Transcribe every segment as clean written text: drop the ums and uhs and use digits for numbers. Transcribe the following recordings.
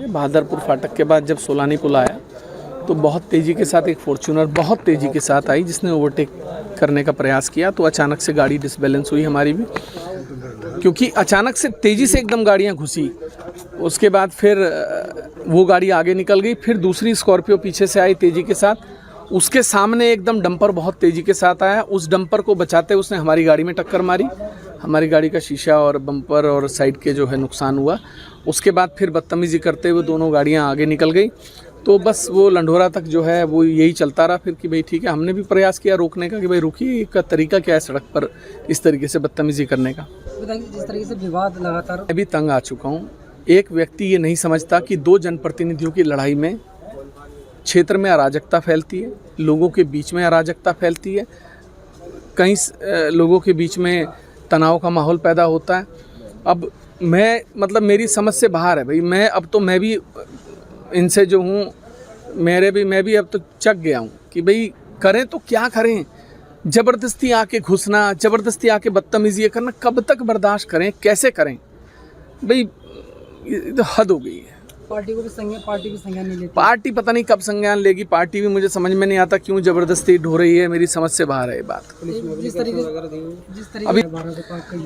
बहादुरपुर फाटक के बाद जब सोलानी पुल आया तो बहुत तेज़ी के साथ एक फॉर्च्यूनर बहुत तेज़ी के साथ आई जिसने ओवरटेक करने का प्रयास किया। तो अचानक से गाड़ी डिसबैलेंस हुई हमारी भी, क्योंकि अचानक से तेज़ी से एकदम गाड़ियां घुसी। उसके बाद फिर वो गाड़ी आगे निकल गई, फिर दूसरी स्कॉर्पियो पीछे से आई तेज़ी के साथ, उसके सामने एकदम डंपर बहुत तेज़ी के साथ आया। उस डंपर को बचाते उसने हमारी गाड़ी में टक्कर मारी, हमारी गाड़ी का शीशा और बम्पर और साइड के जो है नुकसान हुआ। उसके बाद फिर बदतमीज़ी करते हुए दोनों गाड़ियां आगे निकल गई। तो बस वो लंढोरा तक जो है वो यही चलता रहा फिर कि भाई ठीक है। हमने भी प्रयास किया रोकने का कि भाई रुकिए, का तरीका क्या है सड़क पर इस तरीके से बदतमीज़ी करने का। जिस तरीके से विवाद लगातार, मैं भी तंग आ चुका हूँ। एक व्यक्ति ये नहीं समझता कि दो जनप्रतिनिधियों की लड़ाई में क्षेत्र में अराजकता फैलती है, लोगों के बीच में अराजकता फैलती है, कई लोगों के बीच में तनाव का माहौल पैदा होता है। अब मैं मतलब मेरी समझ से बाहर है भाई। मैं भी इनसे जो हूँ मैं भी अब तो चक गया हूँ कि भाई करें तो क्या करें। ज़बरदस्ती आके घुसना, ज़बरदस्ती आके बदतमीज़ी करना कब तक बर्दाश्त करें, कैसे करें भाई, तो हद हो गई है। पार्टी भी संज्ञान नहीं लेती। पार्टी पता नहीं कब संज्ञान लेगी। पार्टी भी मुझे समझ में नहीं आता क्यों ज़बरदस्ती ढो रही है, मेरी समझ से बाहर है ये बात। जिस तरीके अभी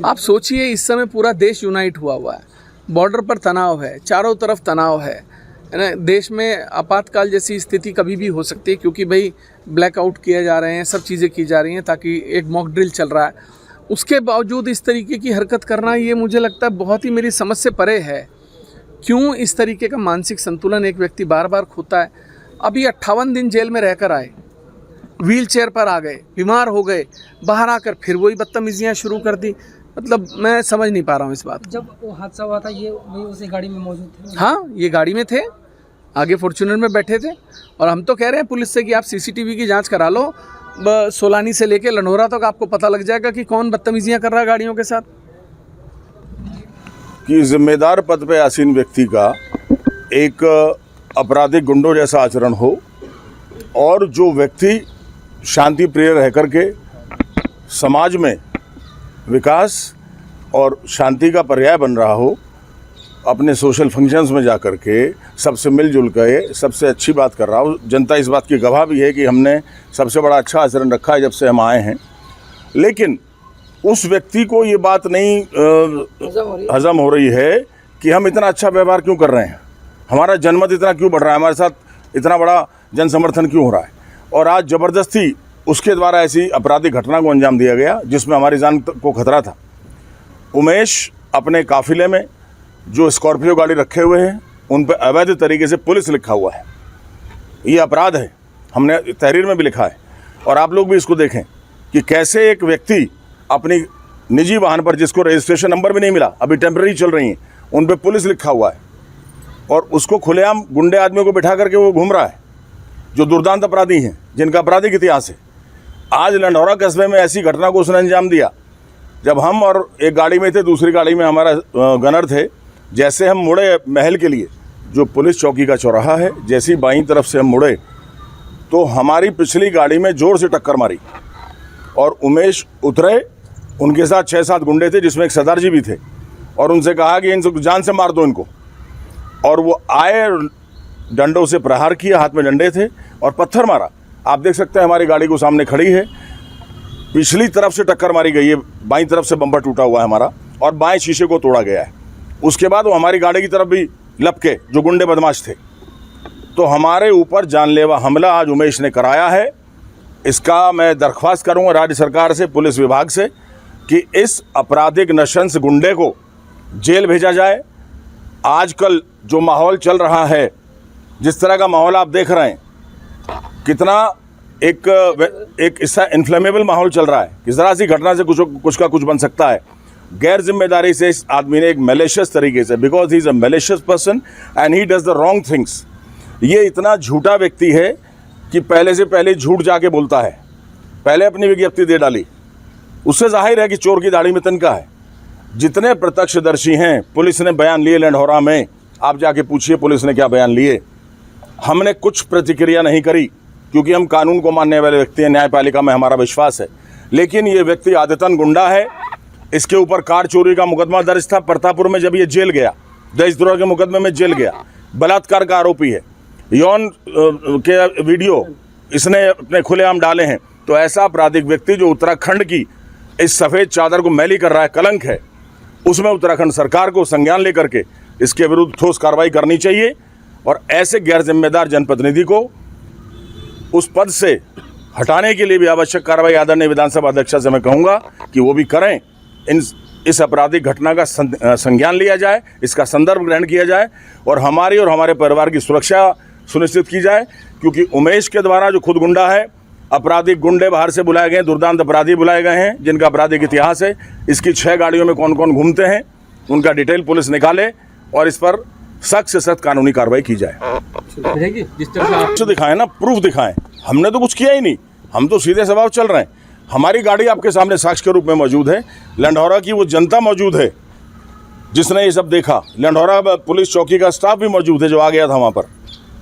आप सोचिए इस समय पूरा देश यूनाइट हुआ है, बॉर्डर पर तनाव है, चारों तरफ तनाव है ना। देश में आपातकाल जैसी स्थिति कभी भी हो सकती है क्योंकि भाई ब्लैकआउट किए जा रहे हैं, सब चीज़ें की जा रही हैं ताकि एक मॉक ड्रिल चल रहा है। उसके बावजूद इस तरीके की हरकत करना ये मुझे लगता है बहुत ही मेरी समझ से परे है। क्यों इस तरीके का मानसिक संतुलन एक व्यक्ति बार बार खोता है। अभी 58 दिन जेल में रहकर आए, व्हील चेयर पर आ गए, बीमार हो गए, बाहर आकर फिर वही बदतमीजियाँ शुरू कर दी। मतलब मैं समझ नहीं पा रहा हूँ इस बात। जब वो हादसा हुआ था ये उसी गाड़ी में मौजूद थे? हाँ, ये गाड़ी में थे, आगे फॉर्च्यूनर में बैठे थे। और हम तो कह रहे हैं पुलिस से कि आप सीसीटीवी की जांच करा लो, सोलानी से लेके लंढोरा तक आपको पता लग जाएगा कि कौन बदतमीजियाँ कर रहा है गाड़ियों के साथ। कि जिम्मेदार पद पे आसीन व्यक्ति का एक आपराधिक गुंडों जैसा आचरण हो और जो व्यक्ति शांति प्रिय रह करके समाज में विकास और शांति का पर्याय बन रहा हो, अपने सोशल फंक्शंस में जा कर के सबसे मिलजुल के सबसे अच्छी बात कर रहा हो। जनता इस बात की गवाह भी है कि हमने सबसे बड़ा अच्छा आचरण रखा है जब से हम आए हैं। लेकिन उस व्यक्ति को ये बात नहीं हजम हो रही है कि हम इतना अच्छा व्यवहार क्यों कर रहे हैं, हमारा जनमत इतना क्यों बढ़ रहा है, हमारे साथ इतना बड़ा जन समर्थन क्यों हो रहा है। और आज ज़बरदस्ती उसके द्वारा ऐसी आपराधिक घटना को अंजाम दिया गया जिसमें हमारी जान को खतरा था। उमेश अपने काफिले में जो स्कॉर्पियो गाड़ी रखे हुए हैं उन पर अवैध तरीके से पुलिस लिखा हुआ है, ये अपराध है, हमने तहरीर में भी लिखा है। और आप लोग भी इसको देखें कि कैसे एक व्यक्ति अपनी निजी वाहन पर, जिसको रजिस्ट्रेशन नंबर भी नहीं मिला, अभी टेम्पररी चल रही हैं, उन पर पुलिस लिखा हुआ है और उसको खुलेआम गुंडे आदमियों को बिठा करके वो घूम रहा है जो दुर्दांत अपराधी हैं, जिनका आपराधिक इतिहास है। आज लंढोरा कस्बे में ऐसी घटना को उसने अंजाम दिया जब हम और एक गाड़ी में थे, दूसरी गाड़ी में हमारा गनर थे। जैसे हम मुड़े महल के लिए, जो पुलिस चौकी का चौराहा है, जैसी बाईं तरफ से हम मुड़े तो हमारी पिछली गाड़ी में ज़ोर से टक्कर मारी और उमेश उतरे। उनके साथ 6-7 गुंडे थे जिसमें एक सरदार जी भी थे और उनसे कहा कि इनको जान से मार दो इनको। और वो आए, डंडों से प्रहार किया, हाथ में डंडे थे और पत्थर मारा। आप देख सकते हैं हमारी गाड़ी को सामने खड़ी है, पिछली तरफ से टक्कर मारी गई है, बाईं तरफ से बम्पर टूटा हुआ है हमारा और बाएं शीशे को तोड़ा गया है। उसके बाद वो हमारी गाड़ी की तरफ भी लपके, जो गुंडे बदमाश थे। तो हमारे ऊपर जानलेवा हमला आज उमेश ने कराया है इसका मैं दरख्वास्त करूंगा राज्य सरकार से, पुलिस विभाग से, कि इस आपराधिक नशंस गुंडे को जेल भेजा जाए। आजकल जो माहौल चल रहा है, जिस तरह का माहौल आप देख रहे हैं, कितना एक इसका इन्फ्लेमेबल माहौल चल रहा है, किस तरह सी घटना से कुछ का कुछ बन सकता है। गैर जिम्मेदारी से इस आदमी ने एक मैलिशियस तरीके से, because he is a malicious person and he does the wrong things. ये इतना झूठा व्यक्ति है कि पहले से पहले झूठ जाके बोलता है, पहले अपनी विज्ञप्ति दे डाली। उससे जाहिर है कि चोर की दाढ़ी में तिनका है। जितने प्रत्यक्षदर्शी हैं, पुलिस ने बयान लिए लंढौरा में, आप जाके पूछिए पुलिस ने क्या बयान लिए। हमने कुछ प्रतिक्रिया नहीं करी क्योंकि हम कानून को मानने वाले व्यक्ति हैं, न्यायपालिका में हमारा विश्वास है। लेकिन ये व्यक्ति आदतन गुंडा है। इसके ऊपर कार चोरी का मुकदमा दर्ज था परतापुर में, जब ये जेल गया, देशद्रोह के मुकदमे में जेल गया, बलात्कार का आरोपी है, यौन के वीडियो इसने अपने खुलेआम डाले हैं। तो ऐसा आपराधिक व्यक्ति जो उत्तराखंड की इस सफ़ेद चादर को मैली कर रहा है, कलंक है, उसमें उत्तराखंड सरकार को संज्ञान लेकर के इसके विरुद्ध ठोस कार्रवाई करनी चाहिए और ऐसे गैर जिम्मेदार जनप्रतिनिधि को उस पद से हटाने के लिए भी आवश्यक कार्रवाई आदरणीय विधानसभा अध्यक्ष से मैं कहूँगा कि वो भी करें। इस आपराधिक घटना का संज्ञान लिया जाए, इसका संदर्भ ग्रहण किया जाए और हमारी और हमारे परिवार की सुरक्षा सुनिश्चित की जाए। क्योंकि उमेश के द्वारा, जो खुद गुंडा है, आपराधिक गुंडे बाहर से बुलाए गए हैं, दुर्दांत अपराधी बुलाए गए हैं जिनका आपराधिक इतिहास है। इसकी 6 गाड़ियों में कौन कौन घूमते हैं, उनका डिटेल पुलिस निकाले और इस पर सख्त से सख्त कानूनी कार्रवाई की जाए। जिस तरह से आप दिखाएं ना, प्रूफ दिखाएं। हमने तो कुछ किया ही नहीं, हम तो सीधे स्वभाव चल रहे हैं। हमारी गाड़ी आपके सामने साक्ष्य के रूप में मौजूद है। लंढौरा की वो जनता मौजूद है जिसने ये सब देखा। लंढौरा पुलिस चौकी का स्टाफ भी मौजूद है जो आ गया था वहाँ पर।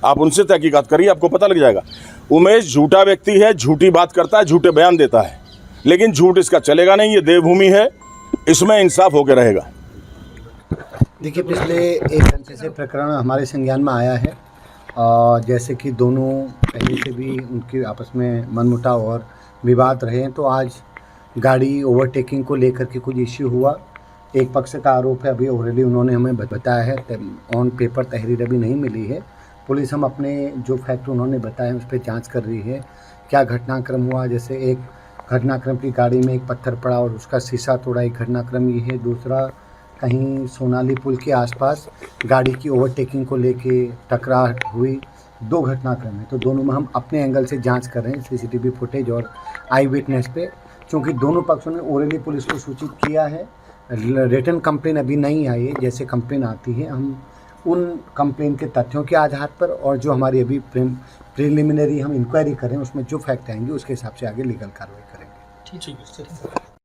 आप उनसे तहकीकात करिए, आपको पता लग जाएगा। उमेश झूठा व्यक्ति है, झूठी बात करता है, झूठे बयान देता है, लेकिन झूठ इसका चलेगा नहीं। ये देवभूमि है, इसमें इंसाफ होकर रहेगा। देखिए, पिछले 1 घंटे से प्रकरण हमारे संज्ञान में आया है। जैसे कि दोनों पहले से भी उनके आपस में मनमुटाव और विवाद रहे हैं, तो आज गाड़ी ओवरटेकिंग को लेकर के कुछ इश्यू हुआ। एक पक्ष का आरोप है, अभी ऑलरेडी उन्होंने हमें बताया है, ऑन पेपर तहरीर अभी नहीं मिली है। पुलिस हम अपने जो फैक्ट उन्होंने बताया उस पर जांच कर रही है। क्या घटनाक्रम हुआ, जैसे एक घटनाक्रम की गाड़ी में एक पत्थर पड़ा और उसका शीशा तोड़ा, एक घटनाक्रम ये है। दूसरा, कहीं सोनाली पुल के आसपास गाड़ी की ओवरटेकिंग को लेके टकराहट हुई। 2 घटनाक्रम है, तो दोनों में हम अपने एंगल से जांच कर रहे हैं, सीसीटीवी फुटेज और आई विटनेस पे। क्योंकि दोनों पक्षों ने ओरली पुलिस को सूचित किया है, रिटन कंप्लेन अभी नहीं आई है। जैसे कंप्लेन आती है, हम उन कंप्लेन के तथ्यों के आधार पर और जो हमारी अभी प्रिलिमिनरी हम इंक्वायरी करें, उसमें जो फैक्ट आएंगे उसके हिसाब से आगे लीगल कार्रवाई करेंगे। ठीक है।